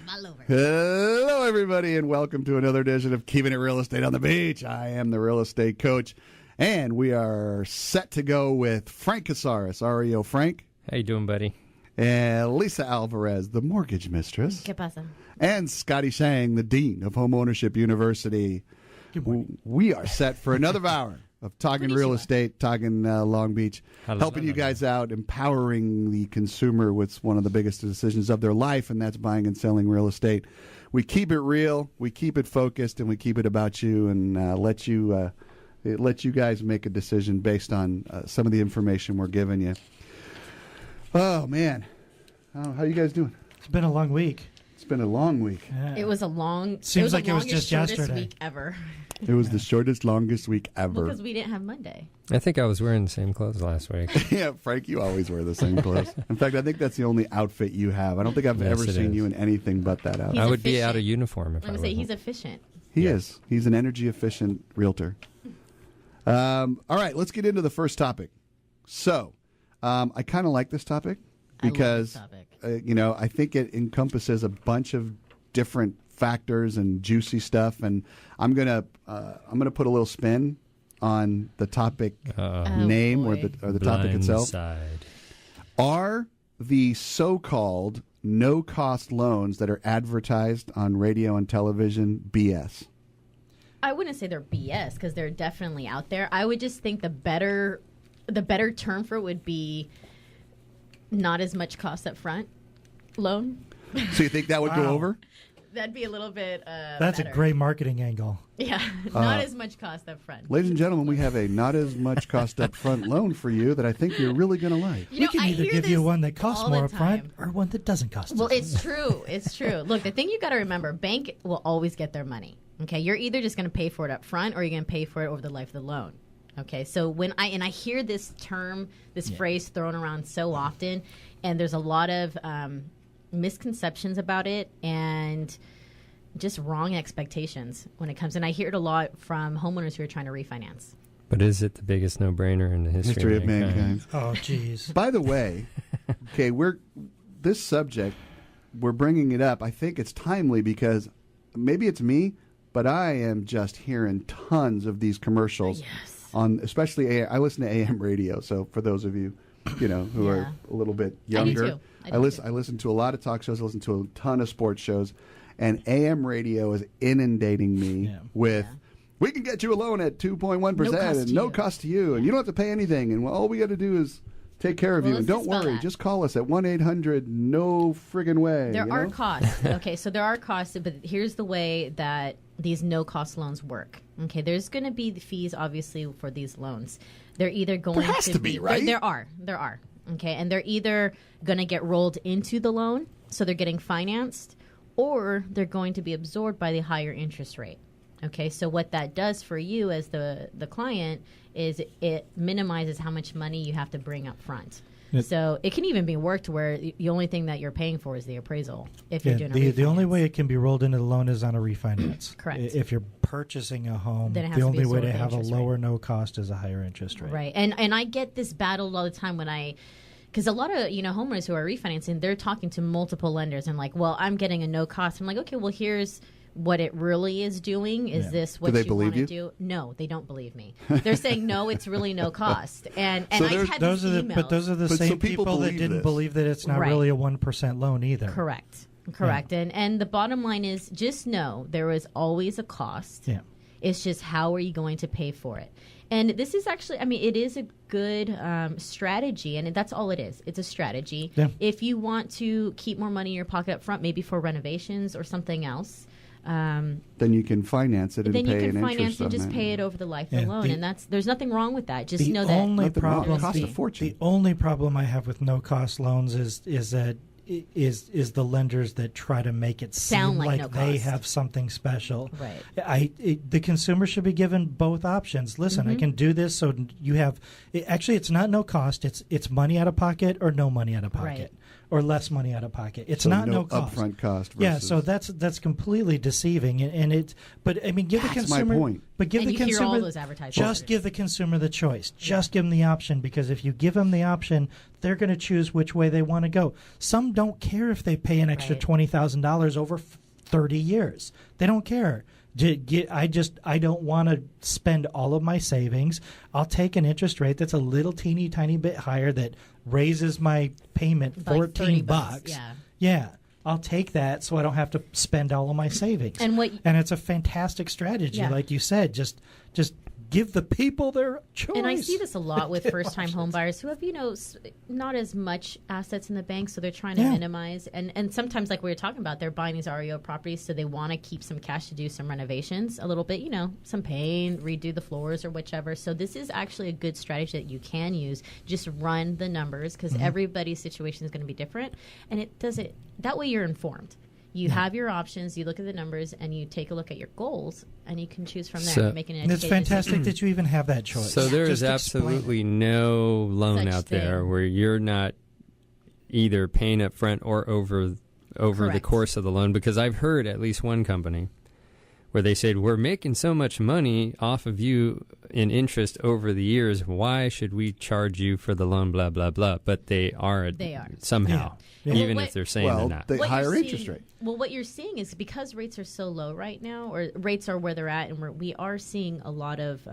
Hello, everybody, and welcome to another edition of Keeping It Real Estate on the Beach. I am the real estate coach, and we are set to go with Frank Casarez, REO Frank. How you doing, buddy? And Alissa Alvarez, the mortgage mistress. ¿Qué pasa? And Scotty Shang, the dean of Homeownership University. We are set for another hour of talking real estate, talking Long Beach, helping you guys out, empowering the consumer with one of the biggest decisions of their life, and that's buying and selling real estate. We keep it real, we keep it focused, and we keep it about you, and let you guys make a decision based on some of the information we're giving you. Oh, man. How you guys doing? It's been a long week. It's been a long week. Yeah. It was a long. Seems like it was just yesterday. Week ever. It was the shortest, longest week ever. Because we didn't have Monday. I think I was wearing the same clothes last week. Yeah, Frank, you always wear the same clothes. In fact, I think that's the only outfit you have. I don't think I've ever seen you in anything but that outfit. I would be out of uniform if I would was. say he's efficient. He is. He's an energy-efficient realtor. All right, let's get into the first topic. So, I kind of like this topic because, I think it encompasses a bunch of different factors and juicy stuff, and I'm gonna put a little spin on the topic name or the topic itself. Side. Are the so-called no-cost loans that are advertised on radio and television BS? I wouldn't say they're BS because they're definitely out there. I would just think the better term for it would be not as much cost up front loan. So you think that would go over? That'd be a little bit That's better. a great marketing angle. Yeah, not as much cost up front. Ladies and gentlemen, we have a not as much cost up front loan for you that I think you're really going to like. We can either give you one that costs more up front or one that doesn't cost Well, as much. it's true. It's true. Look, the thing you got to remember, bank will always get their money. Okay, you're either just going to pay for it up front or you're going to pay for it over the life of the loan. Okay, so when I hear this term, this phrase thrown around so often, and there's a lot of misconceptions about it and just wrong expectations when it comes. And I hear it a lot from homeowners who are trying to refinance. But is it the biggest no-brainer in the history of mankind? Oh, jeez. By the way, okay, this subject, we're bringing it up. I think it's timely because maybe it's me, but I am just hearing tons of these commercials on, especially I listen to AM radio. So for those of you, who are a little bit younger, I listen to a lot of talk shows. I listen to a ton of sports shows, and AM radio is inundating me with, we can get you a loan at 2.1% and no cost to you, and you don't have to pay anything, and all we got to do is take care of you. And don't worry, just call us at 1-800-NO-FRIGGIN-WAY. There are costs. Okay, so there are costs, but here's the way that these no-cost loans work. Okay, there's going to be the fees, obviously, for these loans. They're either going there has to be, right? There are. Okay, and they're either going to get rolled into the loan, so they're getting financed, or they're going to be absorbed by the higher interest rate. Okay, so what that does for you as the client is it minimizes how much money you have to bring up front. So it can even be worked where the only thing that you're paying for is the appraisal if you're doing a refinance. The only way it can be rolled into the loan is on a refinance. Correct. If you're purchasing a home, then the only way to have a lower no cost is a higher interest rate. Right, and I get this battle all the time because a lot of homeowners who are refinancing, they're talking to multiple lenders and like, well, I'm getting a no cost. I'm like, okay, well, here's what it really is doing. Is this what you want to do? No, they don't believe me. They're saying no, it's really no cost. And so I've had these emails. But those are the same people that didn't believe that it's not really a 1% loan either. Correct. And the bottom line is just know there is always a cost. Yeah. It's just how are you going to pay for it? And this is actually, it is a good strategy, and that's all it is. It's a strategy. Yeah. If you want to keep more money in your pocket up front, maybe for renovations or something else, then you can finance it and pay an interest on that. Then you can finance and just pay it over the life of the loan, and there's nothing wrong with that. Just know that the only problem I have with no cost loans is the lenders that try to make it seem like they have something special. Right. The consumer should be given both options. Listen, I can do this, so you have. Actually, it's not no cost. It's money out of pocket or no money out of pocket. or less money out of pocket. It's not no cost. Upfront cost. Yeah, so that's completely deceiving, and it. But I mean, give the consumer. My point. But give the consumer. Hear all those advertisements. Just give the consumer the choice. Just give them the option, because if you give them the option, they're going to choose which way they want to go. Some don't care if they pay an extra $20,000 over 30 years. They don't care. I don't want to spend all of my savings. I'll take an interest rate that's a little teeny tiny bit higher that raises my payment $14. Yeah. I'll take that so I don't have to spend all of my savings. And it's a fantastic strategy, like you said. Just give the people their choice. And I see this a lot with first-time home buyers who have, not as much assets in the bank, so they're trying to minimize. And sometimes, like we were talking about, they're buying these REO properties, so they want to keep some cash to do some renovations a little bit, some paint, redo the floors or whichever. So this is actually a good strategy that you can use. Just run the numbers, because everybody's situation is going to be different. And that way you're informed. You have your options, you look at the numbers, and you take a look at your goals, and you can choose from there. So, making an it's fantastic that you even have that choice. So there is absolutely no loan out there where you're not either paying up front or over the course of the loan, because I've heard at least one company where they said, we're making so much money off of you in interest over the years, why should we charge you for the loan, blah, blah, blah. But they are somehow. Yeah. Even if they're saying they're not. The higher interest rate. Well, what you're seeing is because rates are so low right now, or rates are where they're at, and we are seeing a lot of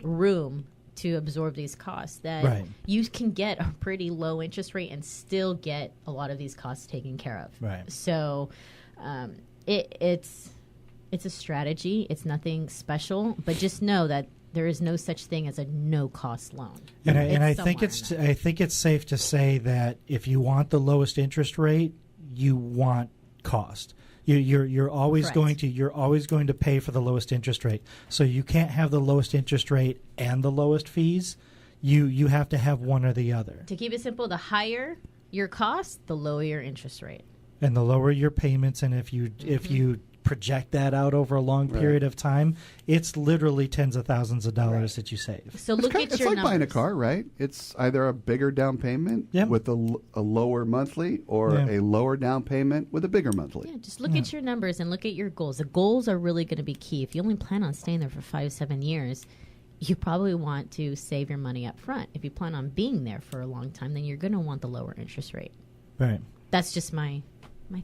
room to absorb these costs, that you can get a pretty low interest rate and still get a lot of these costs taken care of. Right. So it's a strategy. It's nothing special, but just know that there is no such thing as a no-cost loan. And I think it's safe to say that if you want the lowest interest rate, you want cost. You're always going to pay for the lowest interest rate. So you can't have the lowest interest rate and the lowest fees. You have to have one or the other. To keep it simple, the higher your cost, the lower your interest rate, and the lower your payments. And if you project that out over a long period of time, it's literally tens of thousands of dollars that you save. So look at your numbers. It's like buying a car, right? It's either a bigger down payment with a lower monthly, or a lower down payment with a bigger monthly. Yeah, just look at your numbers and look at your goals. The goals are really going to be key. If you only plan on staying there for 5-7 years, you probably want to save your money up front. If you plan on being there for a long time, then you're going to want the lower interest rate. Right. That's just my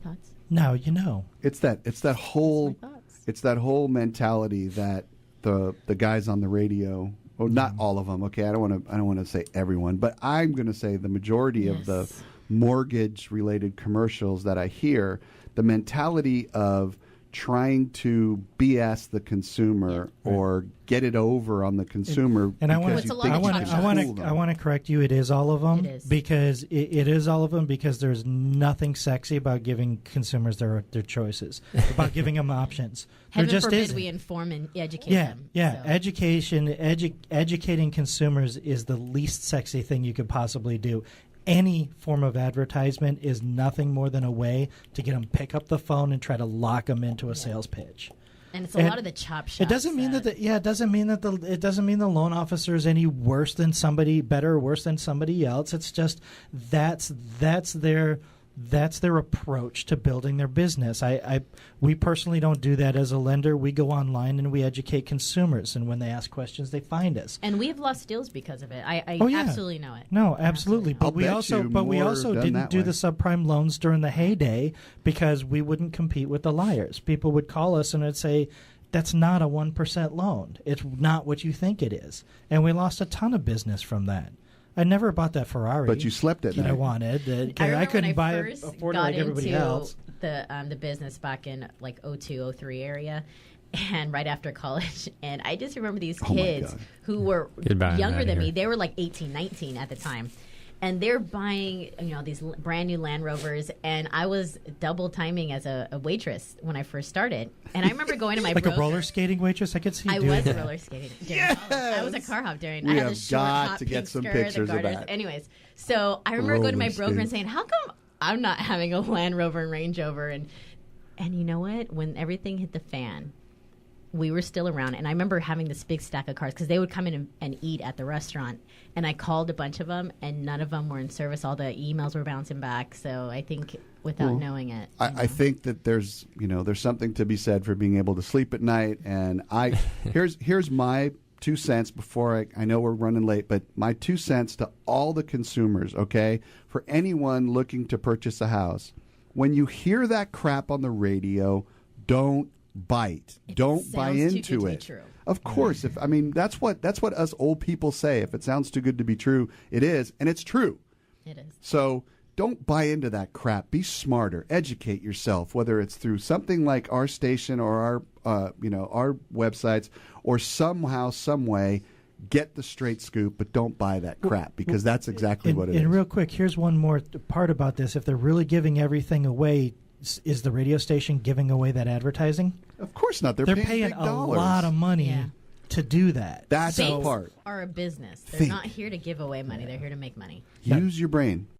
thoughts. Now it's that whole mentality that the guys on the radio, well, not all of them, okay, I don't want to say everyone, but I'm going to say the majority of the mortgage related commercials that I hear, the mentality of trying to BS the consumer or get it over on the consumer. And I want to correct you. It is all of them. Because it is all of them, because there's nothing sexy about giving consumers their choices, about giving them options. Heaven forbid we inform and educate them. Yeah, so. Educating consumers is the least sexy thing you could possibly do. Any form of advertisement is nothing more than a way to get them pick up the phone and try to lock them into a sales pitch. And it's a lot of the chop shops. It doesn't mean it doesn't mean the loan officer is any worse than somebody, better or worse than somebody else. It's just that's their approach to building their business. We personally don't do that as a lender. We go online and we educate consumers, and when they ask questions, they find us. And we have lost deals because of it. I absolutely know it. No, absolutely. But we also didn't do the subprime loans during the heyday because we wouldn't compete with the liars. People would call us and would say, that's not a 1% loan. It's not what you think it is. And we lost a ton of business from that. I never bought that Ferrari. But you slept at night. I wanted. I couldn't afford it like everybody else. The business back in like 02, 03 area, and right after college. And I just remember these kids who were younger than me. They were like 18, 19 at the time. And they're buying, these brand new Land Rovers, and I was double timing as a waitress when I first started. And I remember going to my like a roller skating waitress. I could see. I was a roller skating. I was a car hop during. We I had have the short, got hot to pink get some skirt, pictures the of garters. that. Anyways, so I remember going to my broker skating. and saying, "How come I'm not having a Land Rover and Range Rover?" And you know what? When everything hit the fan, we were still around, and I remember having this big stack of cards because they would come in and eat at the restaurant, and I called a bunch of them, and none of them were in service. All the emails were bouncing back, so I think without knowing it. I think that there's something to be said for being able to sleep at night, and here's my 2 cents before I know we're running late, but my 2 cents to all the consumers, okay? For anyone looking to purchase a house, when you hear that crap on the radio, don't bite. Don't buy into it. True. Of course, that's what us old people say. If it sounds too good to be true, it is, and it's true. It is. So don't buy into that crap. Be smarter. Educate yourself, whether it's through something like our station or our websites, or somehow, some way, get the straight scoop. But don't buy that crap, because that's exactly what it is. And real quick, here's one more part about this. If they're really giving everything away, is the radio station giving away that advertising? Of course not. They're paying big a dollars. lot of money to do that. That's the Banks part. are a business. They're not here to give away money. They're here to make money. Use your brain.